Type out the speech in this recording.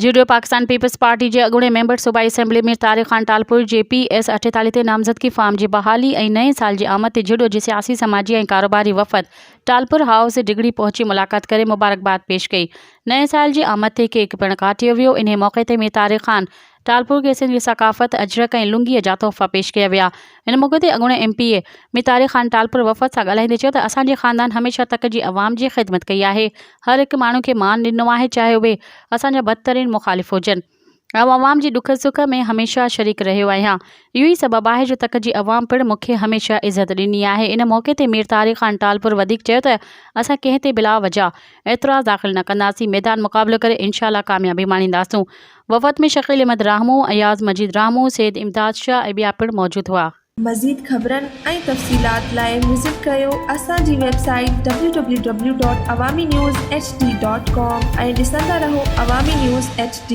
जूडो Pakistan peoples party के अॻूणे मेंबर सूबाई असेंबली में तारिक ख़ान टालपुर JPS 48 ते नामज़दगी फार्म की बहाली और नए साल की आमद ते जूडो के सियासी समाजी और कारोबारी वफ़द टालपुर हाउस डिगड़ी पहुंची मुलाकात करे मुबारकबाद पेश कई। नए साल की आमद ते केक पिण काटियो वियो। इन मौके ते में तारिक ख़ान टालपुर के सिंध सकाफ़त अजरक और लुंगी जा तोहफ़ा पेश किया विया। इन मौके ते अॻूणे MPA में तारिक ख़ान टालपुर वफ़द सां ॻाल्हाईंदे चयो त असांजे ख़ानदान हमेशा तक जी अवाम जी ख़िदमत कई है। हर एक माण्हू के मान ॾिनो है, चाहे उहे असांजा बदतरीन मुखालिफ़ हुजनि। अवाम जी दुख सुख में हमेशा शरीक रहियो आहियां। इहो ई सबब है जो तक जी अवाम पिण मूंखे हमेशा इज़त ॾिनी है। इन मौके ते मीर तारिक ख़ान टालपुर वधीक चयो त असां कंहिं ते बिला वजह एतराज़ दाख़िल न कंदासीं। मैदान मुक़ाबलो करे इंशाअल्लाह कामयाबी माणींदासूं। वफ़द में शकील अहमद रामू, अयाज़ मजीद रामू, सैद इमदाद शाह ऐं ॿिया पिण मौजूद हुआ। मज़ीद ख़बरनि ऐं तफ़सीलात लाइ विज़िट कयो असांजी वेबसाइट www.awamiNewsHD.com ऐं ॾिसंदा रहो अवामी न्यूज़ HD।